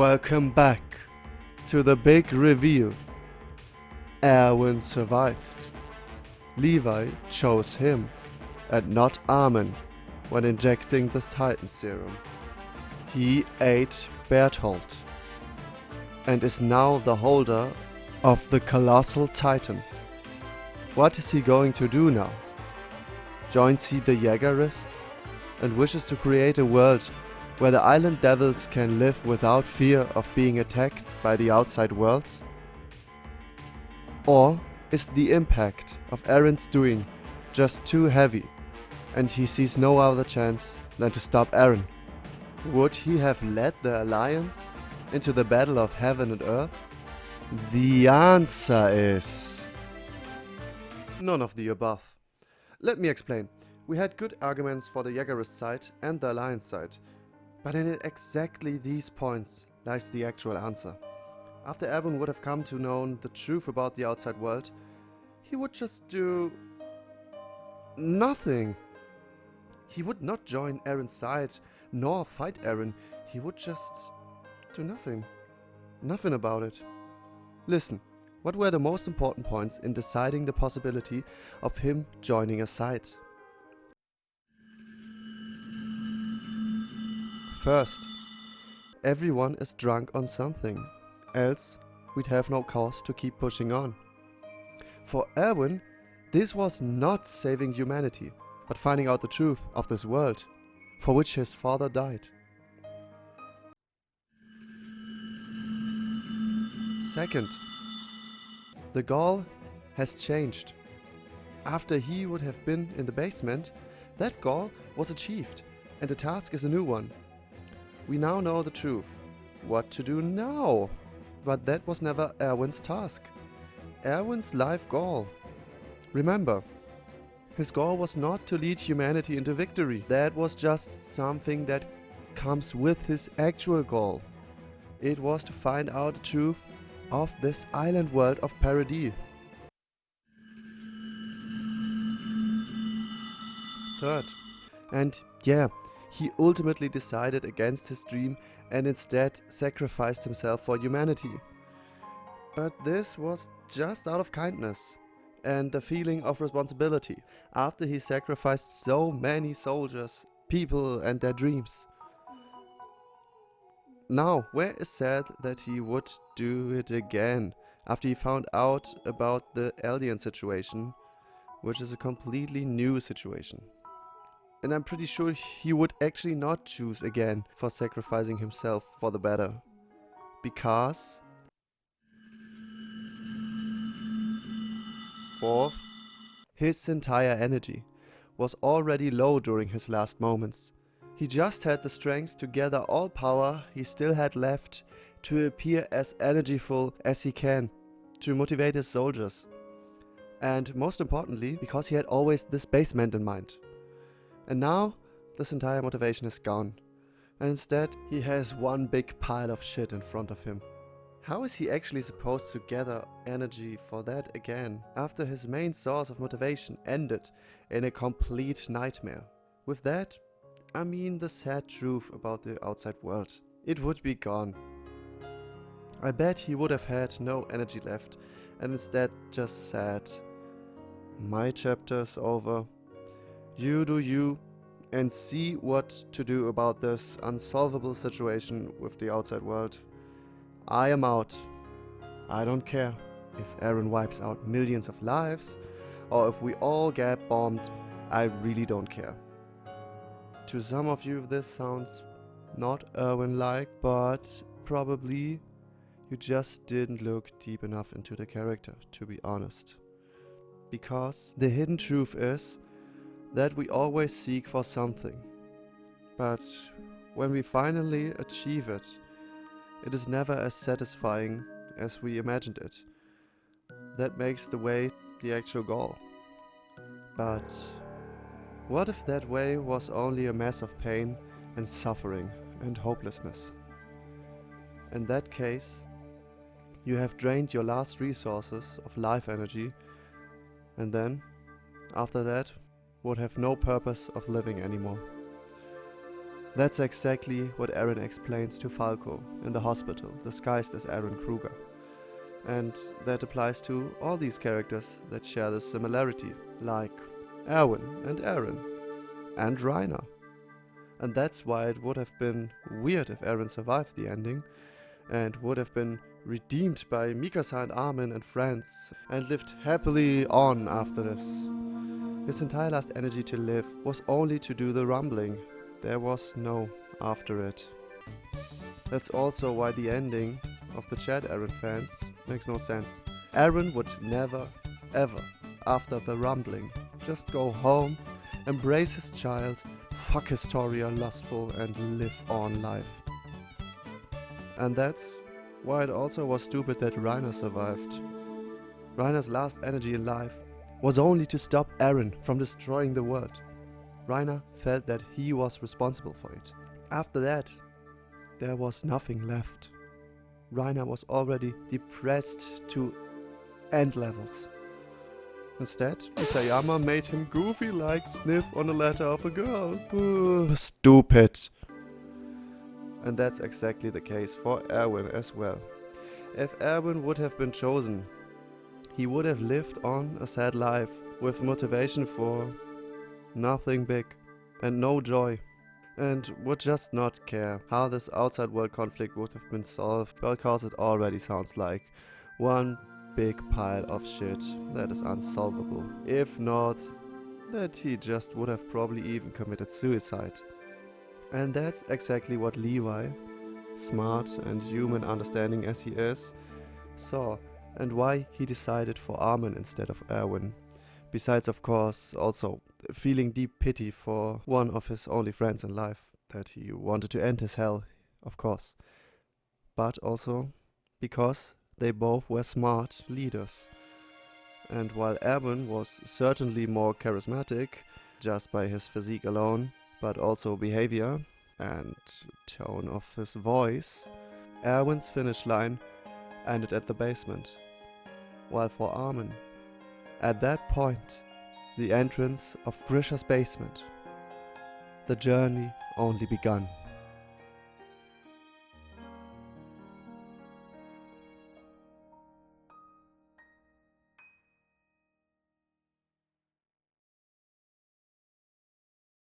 Welcome back to the big reveal. Erwin survived. Levi chose him and not Armin when injecting the Titan serum. He ate Berthold and is now the holder of the colossal Titan. What is he going to do now? Joins he the Yaegerists and wishes to create a world where the island devils can live without fear of being attacked by the outside world? Or is the impact of Eren's doing just too heavy and he sees no other chance than to stop Eren? Would he have led the Alliance into the battle of heaven and earth? The answer is none of the above. Let me explain. We had good arguments for the Yaegerists side and the Alliance side, but in exactly these points lies the actual answer. After Erwin would have come to know the truth about the outside world, he would just do nothing. He would not join Eren's side, nor fight Eren. He would just do nothing. Nothing about it. Listen, what were the most important points in deciding the possibility of him joining a side? First, everyone is drunk on something, else we'd have no cause to keep pushing on. For Erwin, this was not saving humanity, but finding out the truth of this world, for which his father died. Second, the goal has changed. After he would have been in the basement, that goal was achieved, and the task is a new one. We now know the truth. What to do now? But that was never Erwin's task. Erwin's life goal. Remember, his goal was not to lead humanity into victory. That was just something that comes with his actual goal. It was to find out the truth of this island world of Paradis. Third, and yeah, he ultimately decided against his dream and instead sacrificed himself for humanity. But this was just out of kindness and a feeling of responsibility after he sacrificed so many soldiers, people and their dreams. Now, where is sad that he would do it again after he found out about the alien situation, which is a completely new situation. And I'm pretty sure he would actually not choose again for sacrificing himself for the better. Because fourth, his entire energy was already low during his last moments. He just had the strength to gather all power he still had left to appear as energyful as he can, to motivate his soldiers. And most importantly, because he had always this basement in mind. And now, this entire motivation is gone. And instead, he has one big pile of shit in front of him. How is he actually supposed to gather energy for that again, after his main source of motivation ended in a complete nightmare? With that, I mean the sad truth about the outside world. It would be gone. I bet he would have had no energy left, and instead just said, "My chapter's over. You do you, and see what to do about this unsolvable situation with the outside world. I am out. I don't care if Eren wipes out millions of lives, or if we all get bombed. I really don't care." To some of you this sounds not Erwin-like, but probably you just didn't look deep enough into the character, to be honest. Because the hidden truth is that we always seek for something, but when we finally achieve it, it is never as satisfying as we imagined it. That makes the way the actual goal. But what if that way was only a mess of pain and suffering and hopelessness? In that case, you have drained your last resources of life energy, and then, after that, would have no purpose of living anymore. That's exactly what Eren explains to Falco in the hospital, disguised as Eren Kruger. And that applies to all these characters that share this similarity, like Erwin and Eren, and Reiner. And that's why it would have been weird if Eren survived the ending, and would have been redeemed by Mikasa and Armin and friends, and lived happily on after this. His entire last energy to live was only to do the rumbling. There was no after it. That's also why the ending of the chat Eren fans makes no sense. Eren would never, ever, after the rumbling, just go home, embrace his child, fuck Historia lustful and live on life. And that's why it also was stupid that Reiner survived. Reiner's last energy in life was only to stop Eren from destroying the world. Reiner felt that he was responsible for it. After that, there was nothing left. Reiner was already depressed to end levels. Instead, Isayama made him goofy-like sniff on the letter of a girl. Stupid. And that's exactly the case for Erwin as well. If Erwin would have been chosen, he would have lived on a sad life with motivation for nothing big and no joy, and would just not care how this outside world conflict would have been solved, because it already sounds like one big pile of shit that is unsolvable. If not, that he just would have probably even committed suicide. And that's exactly what Levi, smart and human understanding as he is, saw, and why he decided for Armin instead of Erwin. Besides, of course, also feeling deep pity for one of his only friends in life, that he wanted to end his hell, of course. But also because they both were smart leaders. And while Erwin was certainly more charismatic, just by his physique alone, but also behavior and tone of his voice, Erwin's finish line ended at the basement. While for Armin, at that point, the entrance of Grisha's basement, the journey only begun.